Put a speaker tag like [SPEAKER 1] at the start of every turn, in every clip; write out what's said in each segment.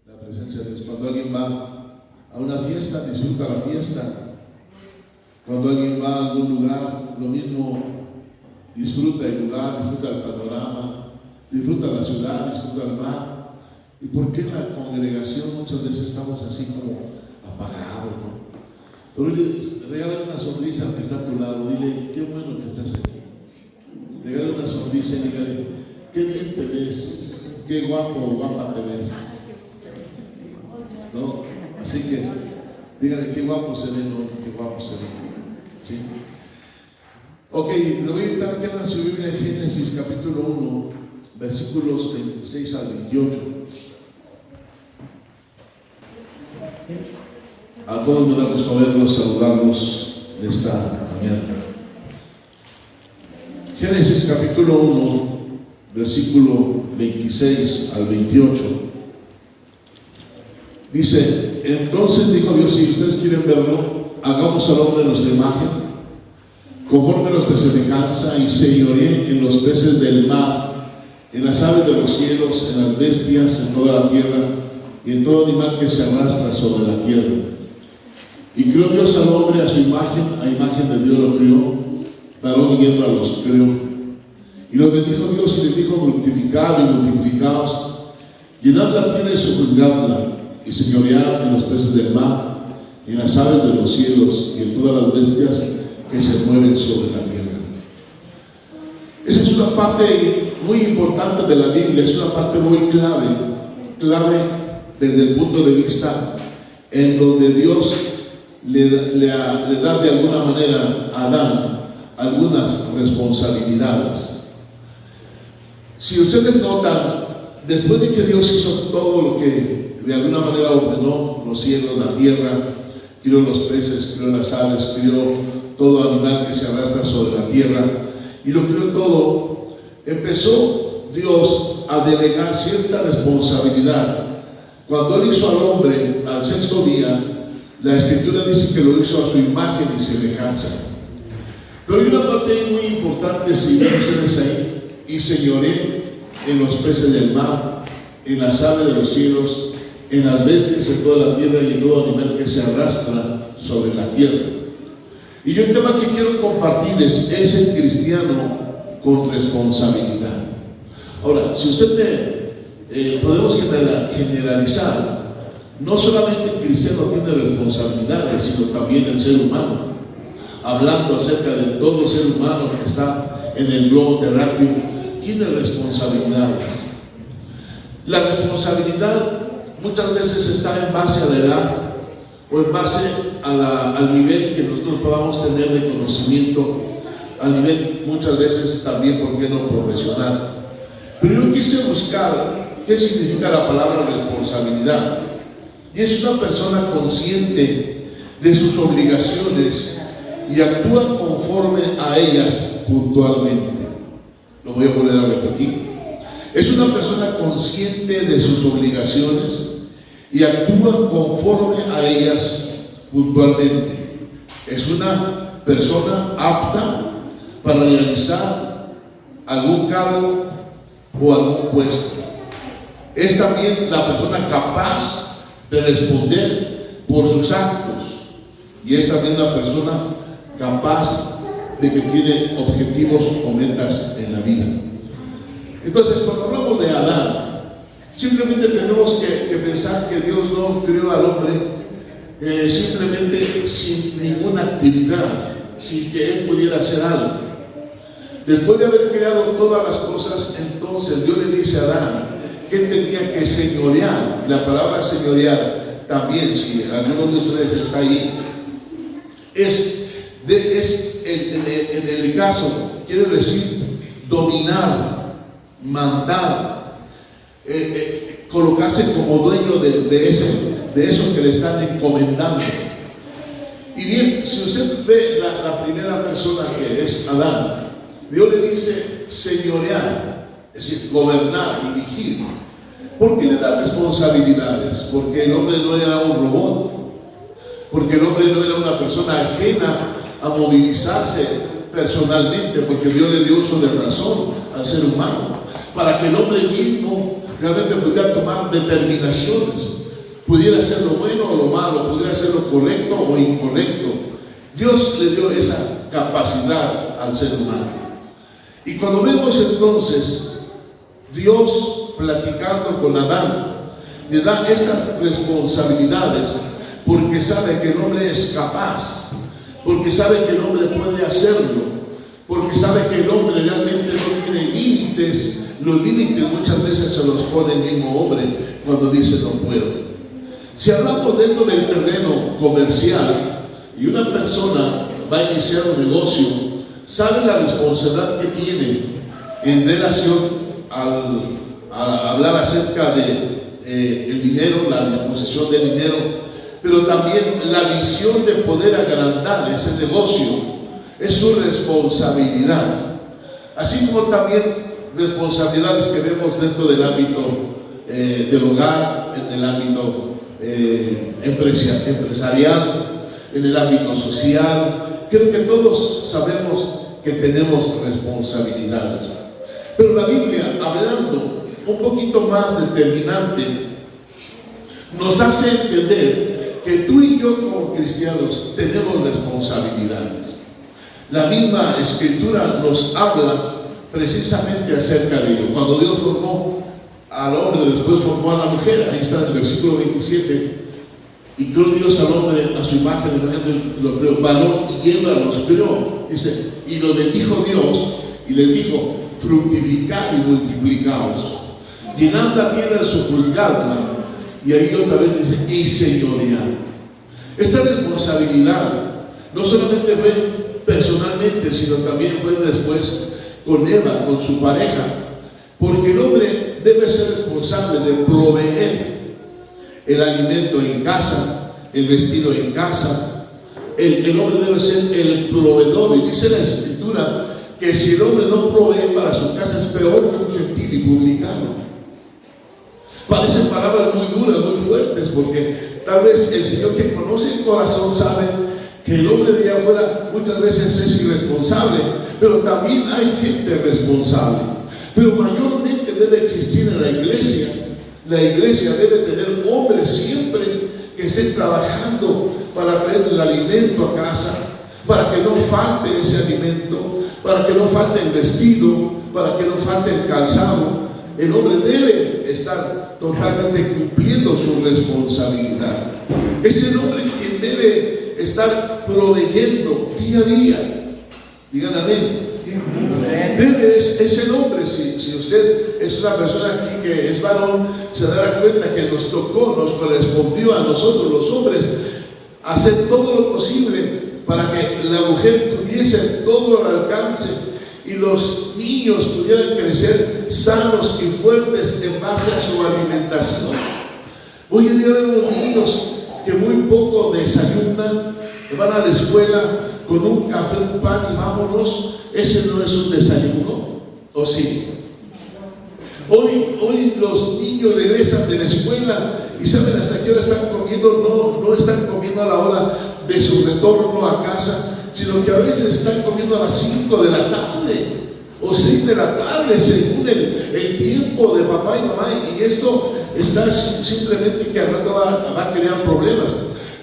[SPEAKER 1] la presencia de Dios. Cuando alguien va a una fiesta, disfruta la fiesta. Cuando alguien va a algún lugar, lo mismo, disfruta el lugar, disfruta el panorama, disfruta la ciudad, disfruta el mar. ¿Y por qué en la congregación muchas veces estamos así como apagados, ¿no? Pero regálale una sonrisa al que está a tu lado, dile, qué bueno que estás aquí. Regálale una sonrisa y dígale, qué bien te ves, qué guapo o guapa te ves. ¿No? Así que dígale, qué guapo se ve, ¿no? Qué guapo se ve. ¿Sí? Ok, le voy a invitar que abran su Biblia en Génesis capítulo 1, versículos 26 al 28. A todos nos damos con verlos, saludarlos en esta mañana. Génesis capítulo 1, versículo 26 al 28. Dice, entonces dijo Dios, si ustedes quieren verlo, hagamos al hombre nuestra imagen, conforme a nuestra semejanza, y señoree en los peces del mar, en las aves de los cielos, en las bestias, en toda la tierra, y en todo animal que se arrastra sobre la tierra. Y creó Dios al hombre a su imagen, a imagen de Dios lo crió, varón y hembra los creó. Y los bendijo Dios y les dijo, fructificad y multiplicaos, llenad la tierra y sojuzgadla, y señoread en los peces del mar, en las aves de los cielos, y en todas las bestias que se mueven sobre la tierra. Esa es una parte muy importante de la Biblia, es una parte muy clave desde el punto de vista en donde Dios le da de alguna manera a Adán algunas responsabilidades. Si ustedes notan, después de que Dios hizo todo lo que de alguna manera ordenó, los cielos, la tierra, crió los peces, crió las aves, crió todo animal que se arrastra sobre la tierra, y lo crió todo, empezó Dios a delegar cierta responsabilidad. Cuando Él hizo al hombre al sexto día, la Escritura dice que lo hizo a su imagen y semejanza. Pero hay una parte muy importante, si ven ustedes ahí, y señoree en los peces del mar, en las aves de los cielos, en las bestias de toda la tierra y en todo animal que se arrastra sobre la tierra. Y yo el tema que quiero compartirles es el cristiano con responsabilidad. Ahora, si usted podemos generalizar, no solamente el cristiano tiene responsabilidades, sino también el ser humano. Hablando acerca de todo ser humano que está en el globo terráqueo, tiene responsabilidades. La responsabilidad muchas veces está en base a la edad o en base al nivel que nosotros podamos tener de conocimiento, a nivel muchas veces también, ¿por qué no profesional? Pero yo quise buscar qué significa la palabra responsabilidad. Y es una persona consciente de sus obligaciones y actúa conforme a ellas puntualmente. Lo voy a volver a repetir. Es una persona consciente de sus obligaciones y actúa conforme a ellas puntualmente. Es una persona apta para realizar algún cargo o algún puesto. Es también la persona capaz de responder por sus actos, y es también una persona capaz de que tiene objetivos o metas en la vida. Entonces, cuando hablamos de Adán, simplemente tenemos que pensar que Dios no creó al hombre simplemente sin ninguna actividad, sin que él pudiera hacer algo. Después de haber creado todas las cosas, entonces Dios le dice a Adán que él tenía que señorear. Y la palabra señorear también, si alguno de ustedes está ahí, en el caso, quiere decir dominar, mandar, colocarse como dueño de eso que le están encomendando. Y bien, si usted ve la primera persona, que es Adán, Dios le dice señorear, es decir, gobernar, dirigir. ¿Por qué le da responsabilidades? Porque el hombre no era un robot, porque el hombre no era una persona ajena a movilizarse personalmente, porque Dios le dio uso de razón al ser humano, para que el hombre mismo realmente pudiera tomar determinaciones, pudiera hacer lo bueno o lo malo, pudiera hacer lo correcto o incorrecto. Dios le dio esa capacidad al ser humano. Y cuando vemos entonces Dios platicando con Adán, le da esas responsabilidades porque sabe que el hombre es capaz, porque sabe que el hombre puede hacerlo, porque sabe que el hombre realmente no tiene límites. Los límites muchas veces se los pone el mismo hombre cuando dice no puedo. Si hablamos dentro del terreno comercial y una persona va a iniciar un negocio, sabe la responsabilidad que tiene en relación al hablar acerca de el dinero, la disposición del dinero, pero también la visión de poder agrandar ese negocio es su responsabilidad. Así como también responsabilidades que vemos dentro del ámbito del hogar, en el ámbito empresarial, en el ámbito social. Creo que todos sabemos que tenemos responsabilidades. Pero la Biblia, hablando un poquito más determinante, nos hace entender que tú y yo como cristianos tenemos responsabilidades. La misma Escritura nos habla precisamente acerca de ello. Cuando Dios formó al hombre, después formó a la mujer, ahí está en el versículo 27, y creó Dios al hombre a su imagen, lo creó, varón y hembra los creó, dice, y lo bendijo Dios, y les dijo, fructificad y multiplicaos, llenad la tierra, sojuzgadla, y ahí otra vez dice, y señoread. Esta responsabilidad no solamente fue personalmente, sino también fue después con Eva, con su pareja, porque el hombre debe ser responsable de proveer el alimento en casa, el vestido en casa. El hombre debe ser el proveedor, y dice la Escritura que si el hombre no provee para su casa es peor que un gentil y publicano. Parecen palabras muy duras, muy fuertes, porque tal vez el Señor, que conoce el corazón, sabe que el hombre de allá afuera muchas veces es irresponsable, pero también hay gente responsable. Pero mayormente debe existir en la iglesia. La iglesia debe tener hombres siempre que estén trabajando para traer el alimento a casa, para que no falte ese alimento, para que no falte el vestido, para que no falte el calzado. El hombre debe estar totalmente cumpliendo su responsabilidad. Es el hombre quien debe estar proveyendo día a día. Digan amén. Es el hombre. Si usted es una persona aquí que es varón, se dará cuenta que nos tocó, nos correspondió a nosotros los hombres hacer todo lo posible para que la mujer tuviese todo el alcance y los niños pudieran crecer sanos y fuertes en base a su alimentación. Hoy en día vemos niños que muy poco desayunan, que van a la escuela con un café, un pan y vámonos. Ese no es un desayuno, ¿o sí? Hoy los niños regresan de la escuela y saben hasta qué hora están comiendo. No están comiendo a la hora de su retorno a casa, sino que a veces están comiendo a las 5 de la tarde o 6 de la tarde, según el tiempo de papá y mamá. Y esto está simplemente que al rato va a crear problemas,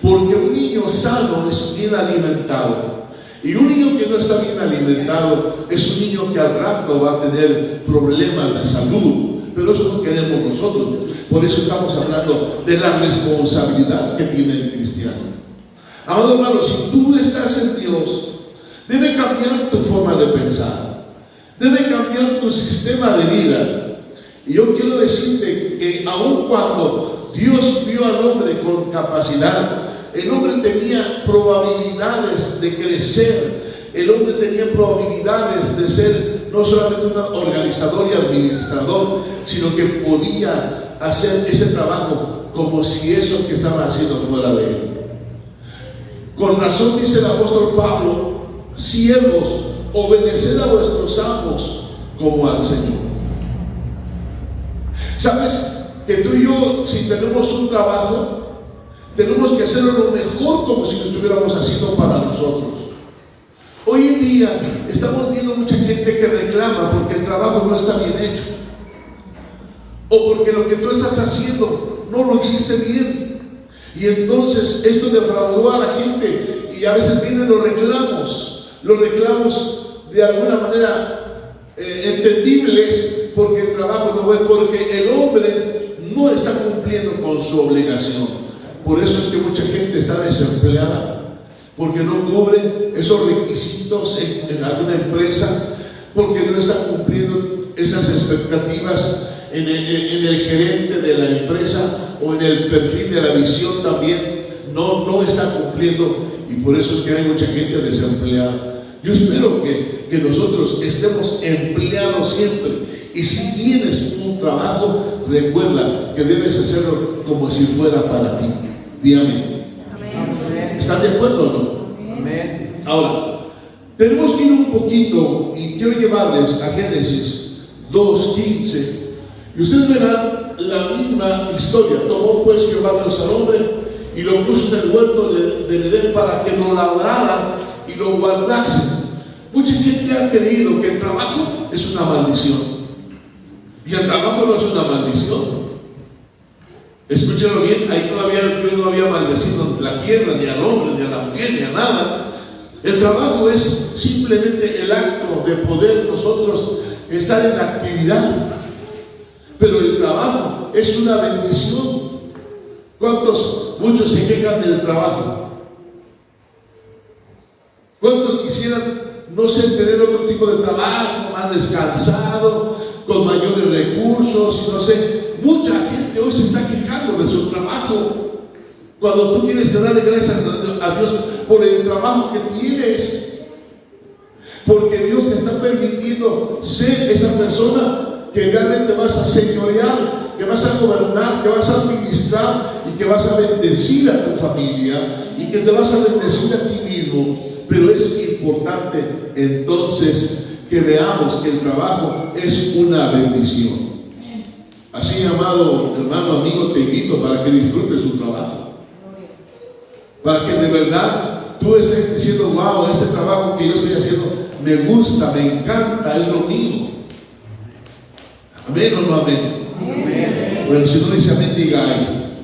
[SPEAKER 1] porque un niño sano es bien alimentado. Y un niño que no está bien alimentado es un niño que al rato va a tener problemas de salud. Pero eso no queremos nosotros. Por eso estamos hablando de la responsabilidad que tiene el cristiano. Amado hermano, si tú estás en Dios, debe cambiar tu forma de pensar, debe cambiar tu sistema de vida. Y yo quiero decirte que aun cuando Dios vio al hombre con capacidad, el hombre tenía probabilidades de crecer, el hombre tenía probabilidades de ser no solamente un organizador y administrador, sino que podía hacer ese trabajo como si eso que estaba haciendo fuera de él. Con razón dice el apóstol Pablo: siervos, obedeced a vuestros amos como al Señor. ¿Sabes que tú y yo, si tenemos un trabajo, tenemos que hacerlo lo mejor, como si lo estuviéramos haciendo para nosotros? Hoy en día estamos viendo mucha gente que reclama porque el trabajo no está bien hecho. o porque lo que tú estás haciendo no lo hiciste bien. Y entonces esto defraudó a la gente, y a veces vienen los reclamos de alguna manera entendibles, porque el trabajo no fue, porque el hombre no está cumpliendo con su obligación. Por eso es que mucha gente está desempleada, porque no cubre esos requisitos en alguna empresa, porque no está cumpliendo esas expectativas en el gerente de la empresa, o en el perfil de la visión también no está cumpliendo, y por eso es que hay mucha gente desempleada. Yo espero que nosotros estemos empleados siempre, y si tienes un trabajo, recuerda que debes hacerlo como si fuera para ti. Dígame. ¿Están de acuerdo o no?
[SPEAKER 2] Amén.
[SPEAKER 1] Ahora, tenemos que ir un poquito, y quiero llevarles a Génesis 2:15, y ustedes verán la misma historia. Tomó pues Jehová Dios al hombre y lo puso en el huerto del Edén para que lo labrara y lo guardase. Mucha gente ha creído que el trabajo es una maldición, y el trabajo no es una maldición. Escúchenlo bien, ahí todavía Dios no había maldecido la tierra, ni al hombre, ni a la mujer, ni a nada. El trabajo es simplemente el acto de poder nosotros estar en actividad. Pero el trabajo es una bendición. Muchos se quejan del trabajo? ¿Cuántos quisieran, no sé, tener otro tipo de trabajo, más descansado, con mayores recursos, y no sé? Mucha gente hoy se está quejando de su trabajo, cuando tú tienes que darle gracias a Dios por el trabajo que tienes, porque Dios te está permitiendo ser esa persona que realmente vas a señorear, que vas a gobernar, que vas a administrar, y que vas a bendecir a tu familia, y que te vas a bendecir a ti mismo. Pero es importante entonces que veamos que el trabajo es una bendición. Así, amado hermano, amigo, te invito para que disfrutes tu trabajo, para que de verdad tú estés diciendo: wow, este trabajo que yo estoy haciendo me gusta, me encanta, es lo mío. ¿Amén o no amén?
[SPEAKER 2] Amén.
[SPEAKER 1] Bueno, si no dice amén, diga ahí.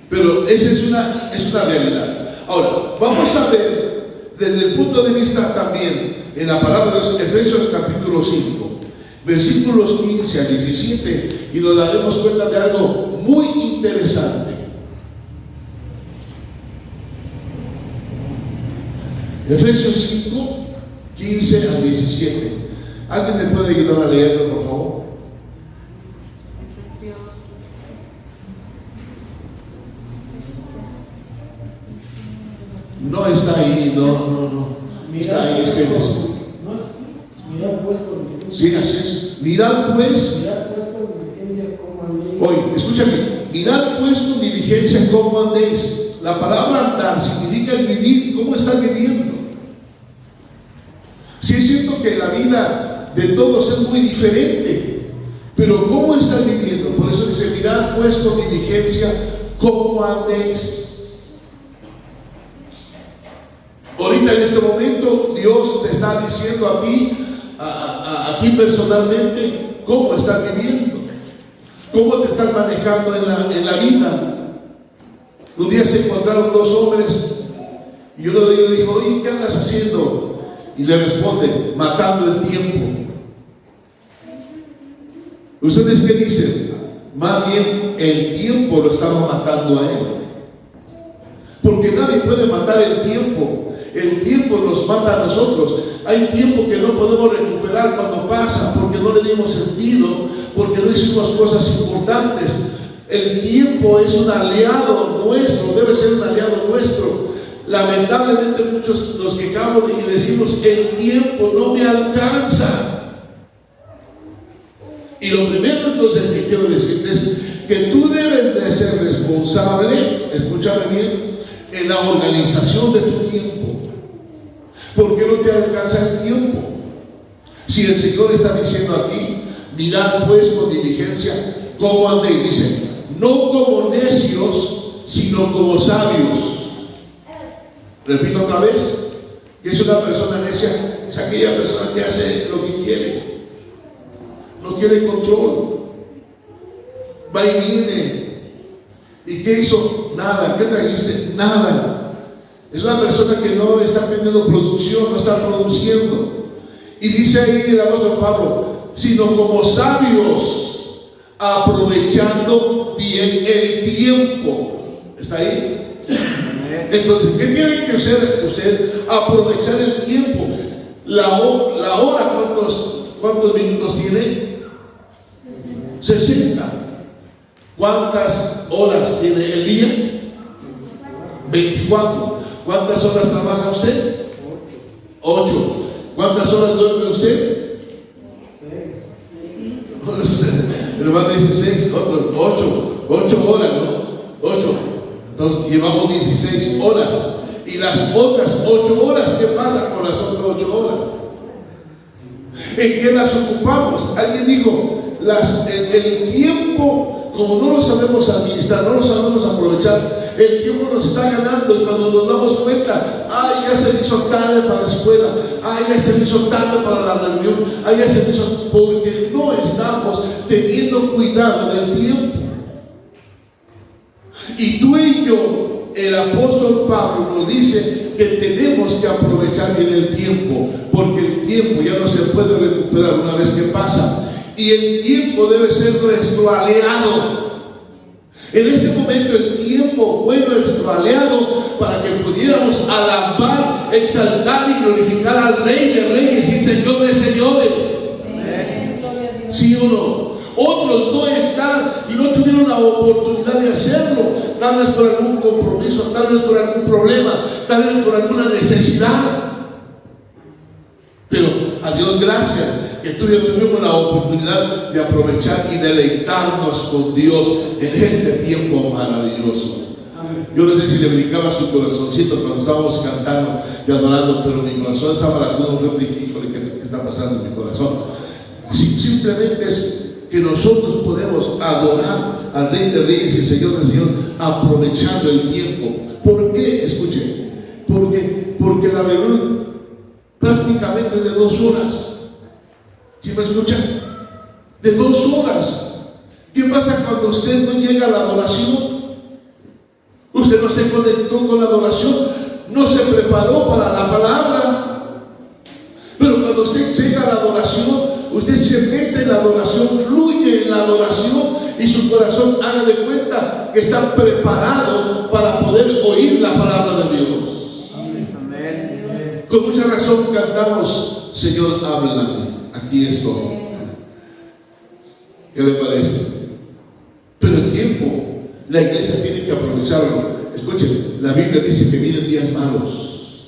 [SPEAKER 1] Pero esa es una realidad. Ahora, vamos a ver desde el punto de vista también en la palabra de Efesios capítulo 5, versículos 15 a 17, y nos daremos cuenta de algo muy interesante. Efesios 5, 15 a 17. ¿Alguien me puede ayudar a leerlo, por favor? No está ahí, no. Está ahí, espérense.
[SPEAKER 3] Mirad pues con
[SPEAKER 1] Sí, así es. Mirad pues
[SPEAKER 3] diligencia cómo andéis.
[SPEAKER 1] Oye, escúchame, mirad pues con diligencia cómo andéis. La palabra andar significa vivir. ¿Cómo estás viviendo? Sí es cierto que la vida de todos es muy diferente, pero ¿cómo estás viviendo? Por eso dice: mirad pues con diligencia cómo andéis. Ahorita en este momento Dios te está diciendo a ti, a ti personalmente, cómo estás viviendo, cómo te estás manejando en la vida. Un día se encontraron dos hombres, y uno de ellos le dijo: oye, ¿qué andas haciendo? Y le responde: matando el tiempo. ¿Ustedes qué dicen? Más bien el tiempo lo estaba matando a él, porque nadie puede matar el tiempo. El tiempo nos mata a nosotros. Hay tiempo que no podemos recuperar cuando pasa, porque no le dimos sentido, porque no hicimos cosas importantes. El tiempo es un aliado nuestro, debe ser un aliado nuestro. Lamentablemente muchos nos quejamos y decimos: el tiempo no me alcanza. Y lo primero entonces que quiero decirte es que tú debes de ser responsable, escúchame bien, en la organización de tu tiempo. ¿Por qué no te alcanza el tiempo? Si el Señor está diciendo a ti: mirad pues con diligencia cómo andéis, dice: no como necios, sino como sabios. Repito otra vez: que es una persona necia, es aquella persona que hace lo que quiere, no tiene control. va y viene. ¿Y qué hizo? Nada. ¿Qué trajiste? Nada. Es una persona que no está teniendo producción, no está produciendo. Y dice ahí el apóstol Pablo, sino como sabios, aprovechando bien el tiempo. ¿Está ahí? Entonces, ¿qué tiene que hacer usted? Aprovechar el tiempo. La hora, ¿cuántos minutos tiene? 60. ¿Cuántas horas tiene el día? 24. ¿Cuántas horas trabaja usted? 8. ¿Cuántas horas duerme usted? 6. Hermano dice 6, 8 horas, ¿no? 8. Entonces llevamos 16 horas. Y las otras 8 horas, ¿qué pasa con las otras 8 horas? ¿En qué las ocupamos? Alguien dijo, el tiempo, como no lo sabemos administrar, no lo sabemos aprovechar, el tiempo nos está ganando y cuando nos damos cuenta, ya se me hizo tarde para la escuela, ya se me hizo tarde para la reunión, ya se me hizo, porque no estamos teniendo cuidado del tiempo. Y tú y yo, el apóstol Pablo nos dice que tenemos que aprovechar bien el tiempo, porque el tiempo ya no se puede recuperar una vez que pasa, y el tiempo debe ser nuestro aliado. En este momento el tiempo fue nuestro aliado para que pudiéramos alabar, exaltar y glorificar al Rey de Reyes y Señor de Señores. ¿Sí o no? Otros no están y no tuvieron la oportunidad de hacerlo, tal vez por algún compromiso, tal vez por algún problema, tal vez por alguna necesidad. Pero a Dios gracias que tú y yo tuvimos la oportunidad de aprovechar y deleitarnos con Dios en este tiempo maravilloso. Yo no sé si le brincaba su corazoncito cuando estábamos cantando y adorando, pero mi corazón estaba latiendo. Yo dije, híjole, ¿qué está pasando en mi corazón? Simplemente es que nosotros podemos adorar al Rey de Reyes y Señor del Señor aprovechando el tiempo. ¿Por qué? Escuchen, porque la reunión prácticamente de 2 horas. ¿Sí me escuchan? De 2 horas. ¿Qué pasa cuando usted no llega a la adoración? Usted no se conectó con la adoración, no se preparó para la palabra. Pero cuando usted llega a la adoración, usted se mete en la adoración, fluye en la adoración y su corazón haga de cuenta que está preparado para poder oír la palabra de Dios. Amén. Con mucha razón cantamos, Señor, háblame, aquí estoy. ¿Qué le parece? Pero el tiempo, la iglesia tiene que aprovecharlo. Escuchen, la Biblia dice que vienen días malos,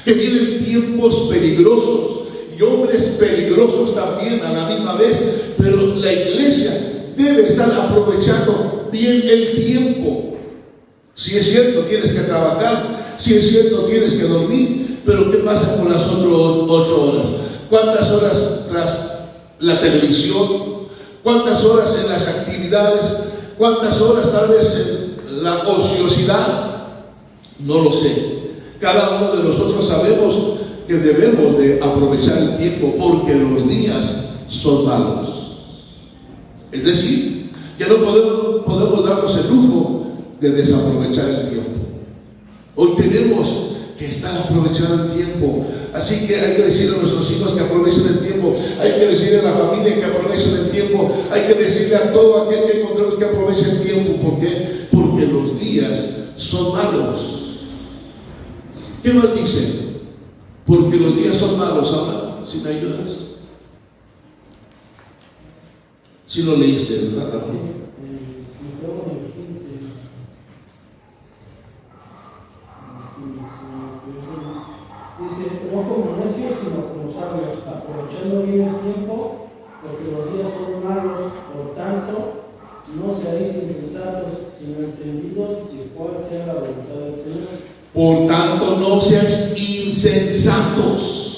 [SPEAKER 1] que vienen tiempos peligrosos y hombres peligrosos también a la misma vez, pero la iglesia debe estar aprovechando bien el tiempo. Si es cierto, tienes que trabajar, si es cierto, tienes que dormir, pero ¿qué pasa con las otras 8 horas? ¿Cuántas horas tras la televisión? ¿Cuántas horas en las actividades? ¿Cuántas horas tal vez en la ociosidad? No lo sé. Cada uno de nosotros sabemos que debemos de aprovechar el tiempo porque los días son malos. Es decir, ya no podemos darnos el lujo de desaprovechar el tiempo. Hoy tenemos que estar aprovechando el tiempo. Así que hay que decirle a nuestros hijos que aprovechen el tiempo, hay que decirle a la familia que aprovechen el tiempo, hay que decirle a todo aquel que encontremos que aproveche el tiempo. ¿Por qué? Porque los días son malos. ¿Qué más dice? Porque los días son malos. Ahora, si me ayudas. Si lo leíste, ¿verdad?
[SPEAKER 3] Dice, no como necios, sino como sabios, aprovechando bien el tiempo, porque los días son malos. Por tanto, no seáis insensatos, sino entendidos de cuál sea la voluntad del Señor.
[SPEAKER 1] Por tanto, no seáis insensatos,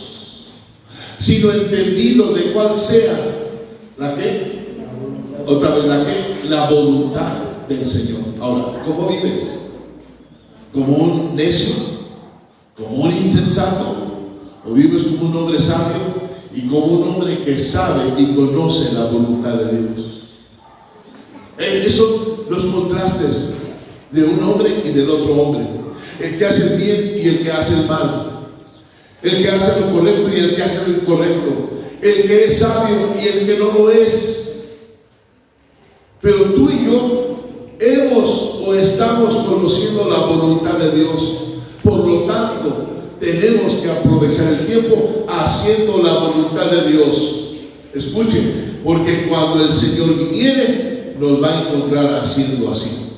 [SPEAKER 1] sino entendidos de cuál sea la qué. Otra vez, la qué, la voluntad del Señor. Ahora, ¿cómo vives? ¿Como un necio? ¿Como un insensato? ¿O vives como un hombre sabio y como un hombre que sabe y conoce la voluntad de Dios? Son los contrastes de un hombre y del otro hombre. El que hace el bien y el que hace el mal. El que hace lo correcto y el que hace lo incorrecto. El que es sabio y el que no lo es. Pero tú y yo hemos o estamos conociendo la voluntad de Dios. Por lo tanto, tenemos que aprovechar el tiempo haciendo la voluntad de Dios. Escuchen, porque cuando el Señor viniere, nos va a encontrar haciendo así.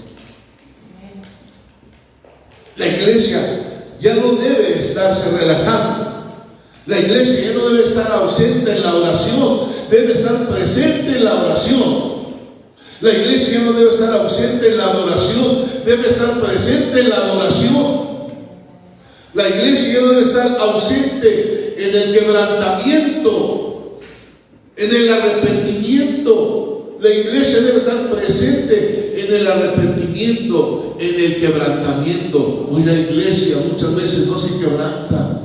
[SPEAKER 1] La iglesia ya no debe estarse relajando. La iglesia ya no debe estar ausente en la oración, debe estar presente en la oración. La iglesia ya no debe estar ausente en la adoración, debe estar presente en la adoración. La iglesia ya no debe estar ausente en el quebrantamiento, en el arrepentimiento. La iglesia debe estar presente en el arrepentimiento, en el quebrantamiento. Hoy la iglesia muchas veces no se quebranta.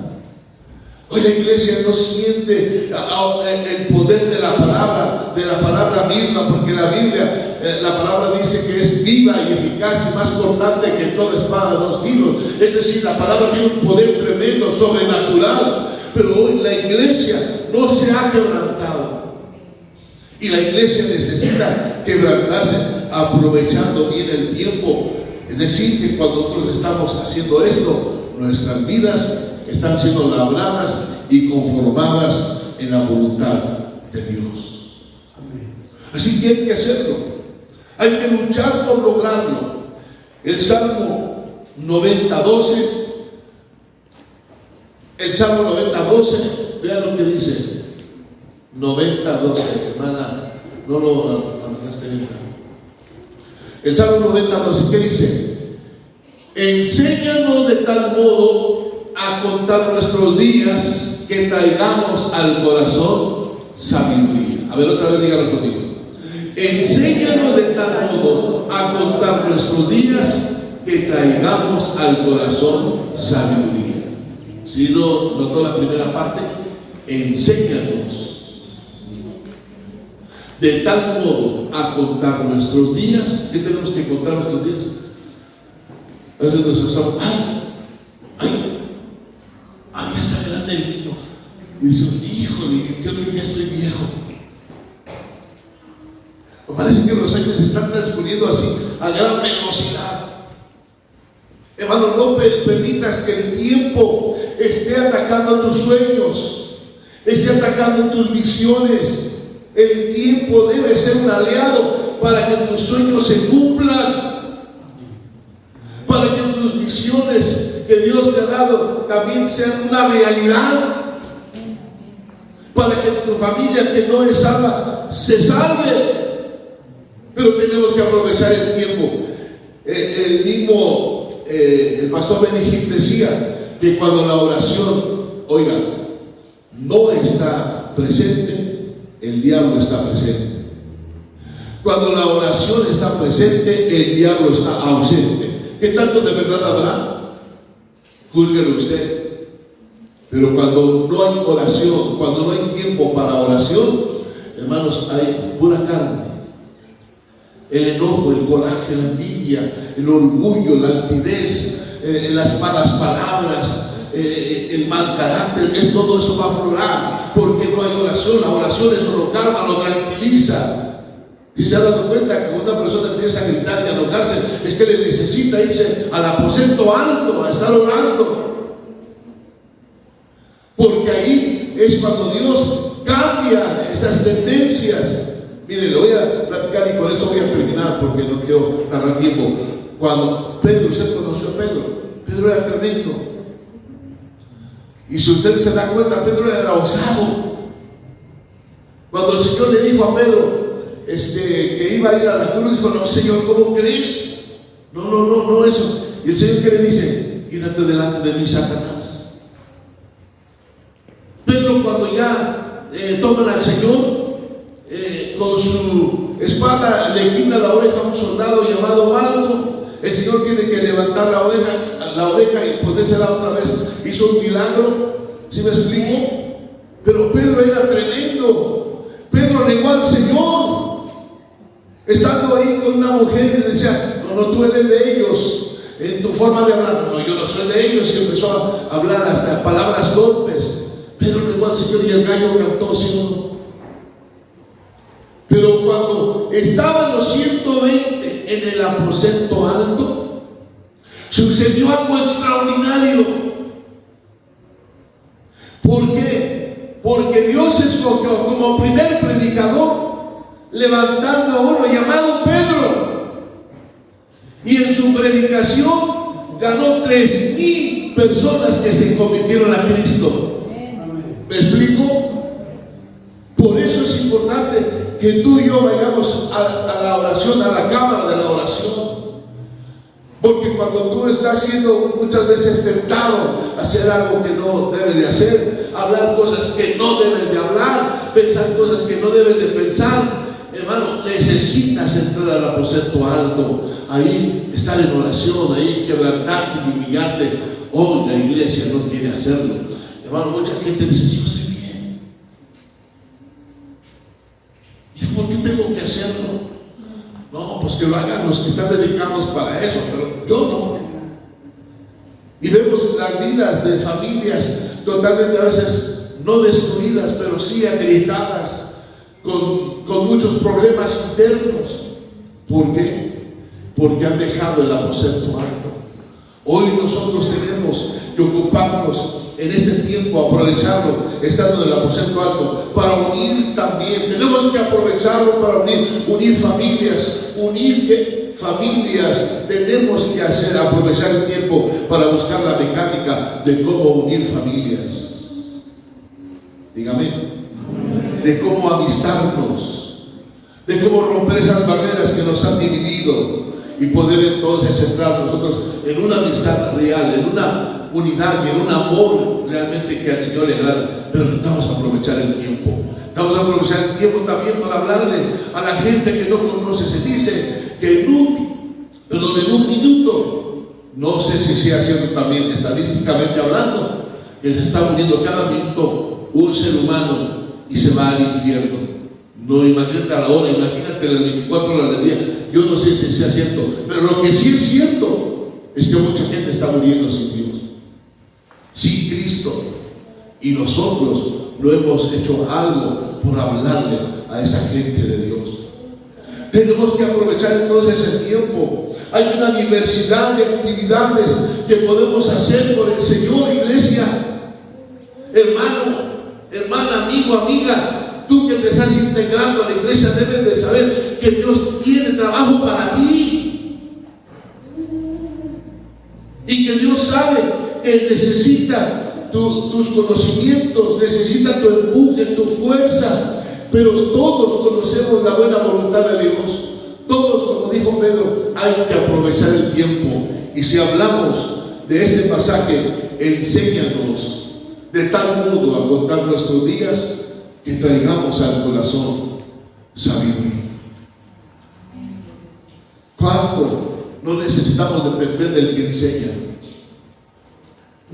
[SPEAKER 1] Hoy la iglesia no siente el poder de la palabra misma, porque la Biblia, la palabra dice que es viva y eficaz y más cortante que toda espada de dos filos. Es decir, la palabra tiene un poder tremendo, sobrenatural. Pero hoy la iglesia no se ha quebrantado. Y la iglesia necesita quebrantarse aprovechando bien el tiempo. Es decir, que cuando nosotros estamos haciendo esto, nuestras vidas están siendo labradas y conformadas en la voluntad de Dios. Así que hay que hacerlo. Hay que luchar por lograrlo. El Salmo 90:12. El Salmo 90:12. Vean lo que dice. 90:12, hermana. No lo anotaste bien. El Salmo 90:12, ¿qué dice? Enséñanos de tal modo a contar nuestros días que traigamos al corazón sabiduría. A ver, otra vez dígalo conmigo. Enséñanos de tal modo a contar nuestros días que traigamos al corazón sabiduría. Si no notó la primera parte, enséñanos de tal modo a contar nuestros días. ¿Qué tenemos que contar nuestros días? A veces nos estamos, ya está grande el niño. Y dicen, híjole, yo ya estoy viejo. O parece que los años están transcurriendo así, a gran velocidad. Hermano, no permitas que el tiempo esté atacando tus sueños, esté atacando tus visiones. El tiempo debe ser un aliado para que tus sueños se cumplan, para que tus visiones que Dios te ha dado también sean una realidad, para que tu familia que no es salva se salve. Pero tenemos que aprovechar el tiempo. El pastor Benigim decía que cuando la oración, oiga, no está presente, el diablo está presente. Cuando la oración está presente, el diablo está ausente. ¿Qué tanto de verdad habrá? Júzguelo usted. Pero cuando no hay oración, cuando no hay tiempo para oración, hermanos, hay pura carne. El enojo, el coraje, la envidia, el orgullo, la altivez, las malas palabras, el mal carácter, todo eso va a aflorar porque no hay oración. La oración eso lo calma, lo tranquiliza. Y se ha dado cuenta que cuando una persona empieza a gritar y a enojarse, es que le necesita irse al aposento alto a estar orando. Porque ahí es cuando Dios cambia esas tendencias. Mire, le voy a platicar y con eso voy a terminar porque no quiero agarrar tiempo. Cuando Pedro, usted conoció a Pedro, Pedro era tremendo. Y si usted se da cuenta, Pedro era osado. Cuando el Señor le dijo a Pedro que iba a ir a la cruz, dijo, no Señor, ¿cómo crees? No, eso. Y el Señor, ¿qué le dice? Quítate delante de mí, Satanás. Pedro, cuando ya toman al Señor, con su espada le quita la oreja a un soldado llamado Malco. El Señor tiene que levantar la oreja y ponérsela otra vez. Hizo un milagro, ¿sí me explico? Pero Pedro era tremendo. Pedro negó al Señor. estando ahí con una mujer y decía, no, tú eres de ellos, en tu forma de hablar, no, yo no soy de ellos, y empezó a hablar hasta palabras torpes. Pero le dijo al Señor, y el gallo cantó, ¿sí o no? Pero cuando estaban los 120 en el aposento alto, sucedió algo extraordinario. ¿Por qué? Porque Dios escogió como primer predicador, levantando a uno llamado Pedro, y en su predicación ganó 3,000 personas que se convirtieron a Cristo. ¿Me explico? Por eso es importante que tú y yo vayamos a la oración, a la cámara de la oración. Porque cuando tú estás siendo muchas veces tentado a hacer algo que no debes de hacer, hablar cosas que no debes de hablar, pensar cosas que no debes de pensar, hermano, necesitas entrar al aposento alto, ahí estar en oración, ahí quebrantarte y humillarte. Hoy la iglesia no quiere hacerlo. Hermano, mucha gente dice, yo estoy bien. ¿Y por qué tengo que hacerlo? No, pues que lo hagan los que están dedicados para eso, pero yo no. Y vemos las vidas de familias totalmente a veces no destruidas, pero sí agrietadas, con muchos problemas internos. ¿Por qué? Porque han dejado el aposento alto. Hoy nosotros tenemos que ocuparnos en este tiempo, aprovecharlo, estando en el aposento alto, para unir también. Tenemos que aprovecharlo para unir familias, tenemos que aprovechar el tiempo para buscar la mecánica de cómo unir familias. Dígame, de cómo amistarnos, de cómo romper esas barreras que nos han dividido y poder entonces entrar nosotros en una amistad real, en una unidad y en un amor realmente que al Señor le agrada. Pero necesitamos aprovechar el tiempo. Necesitamos aprovechar el tiempo también para hablarle a la gente que no conoce. Se dice que en un minuto, no sé si sea cierto también estadísticamente hablando, que se está muriendo cada minuto un ser humano y se va al infierno. No, imagínate a la hora, imagínate las 24 horas del día. Yo no sé si sea cierto, pero lo que sí es cierto es que mucha gente está muriendo sin Dios, sin Cristo, y nosotros no hemos hecho algo por hablarle a esa gente de Dios. Tenemos que aprovechar entonces el tiempo. Hay una diversidad de actividades que podemos hacer por el Señor, iglesia. Hermano, hermana, amigo, amiga, tú que te estás integrando a la iglesia debes de saber que Dios tiene trabajo para ti, y que Dios sabe que necesita tus conocimientos, necesita tu empuje, tu fuerza. Pero todos conocemos la buena voluntad de Dios. Todos, como dijo Pedro, hay que aprovechar el tiempo. Y si hablamos de este pasaje, enséñanos de tal modo a contar nuestros días que traigamos al corazón sabiduría. ¿Cuánto no necesitamos depender del que enseña?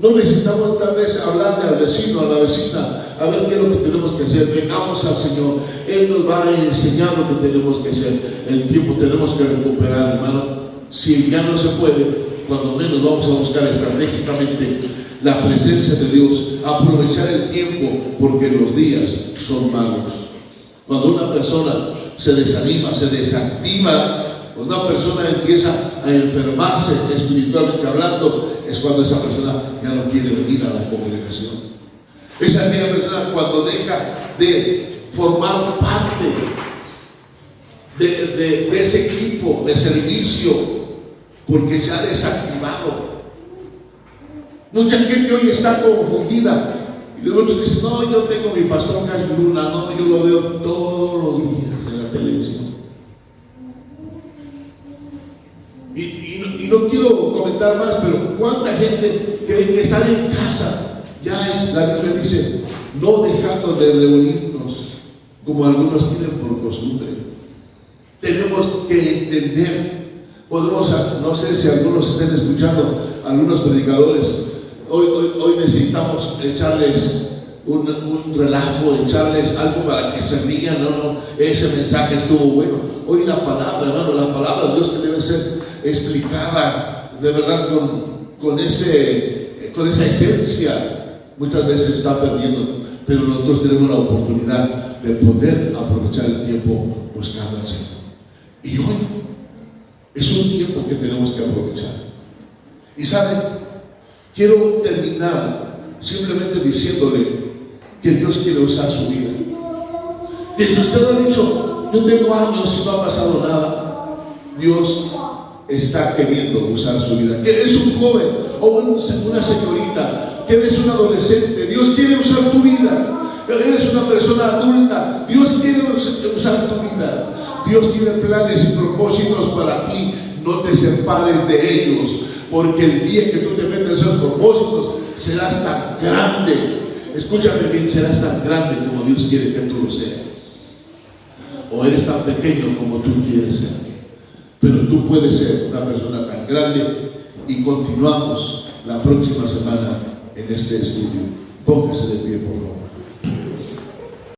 [SPEAKER 1] No necesitamos tal vez hablarle al vecino, a la vecina, a ver qué es lo que tenemos que hacer. Vengamos al Señor, Él nos va a enseñar lo que tenemos que hacer. El tiempo tenemos que recuperar, hermano. Si ya no se puede, cuando menos vamos a buscar estratégicamente la presencia de Dios, aprovechar el tiempo, porque los días son malos. Cuando una persona se desanima, se desactiva, cuando una persona empieza a enfermarse espiritualmente hablando, es cuando esa persona ya no quiere venir a la congregación. Es aquella persona cuando deja de formar parte de ese equipo de servicio, porque se ha desactivado. Mucha gente hoy está confundida, y luego otros dicen, no, yo tengo mi pastor Cash Luna, no, yo lo veo todos los días en la televisión. Y no quiero comentar más, pero cuánta gente cree que estar en casa ya es, la Biblia dice, no dejando de reunirnos como algunos tienen por costumbre. Tenemos que entender, no sé si algunos estén escuchando, algunos predicadores, hoy necesitamos echarles un relajo, echarles algo para que se rían. No, ese mensaje estuvo bueno. Hoy la palabra, hermano, la palabra de Dios que debe ser explicada de verdad con esa esencia, muchas veces está perdiendo, pero nosotros tenemos la oportunidad de poder aprovechar el tiempo buscando al Señor. Y hoy es un tiempo que tenemos que aprovechar. Y saben, quiero terminar simplemente diciéndole que Dios quiere usar su vida. Que si usted ha dicho, yo tengo años y no ha pasado nada, Dios está queriendo usar su vida. Que es un joven o una señorita, que eres un adolescente, Dios quiere usar tu vida. Eres una persona adulta, Dios quiere usar tu vida. Dios tiene planes y propósitos para ti. No te separes de ellos, porque el día que tú te metes en esos propósitos serás tan grande. Escúchame bien, serás tan grande como Dios quiere que tú lo seas, o eres tan pequeño como tú quieres ser. Pero tú puedes ser una persona tan grande. Y continuamos la próxima semana en este estudio. Póngase de pie.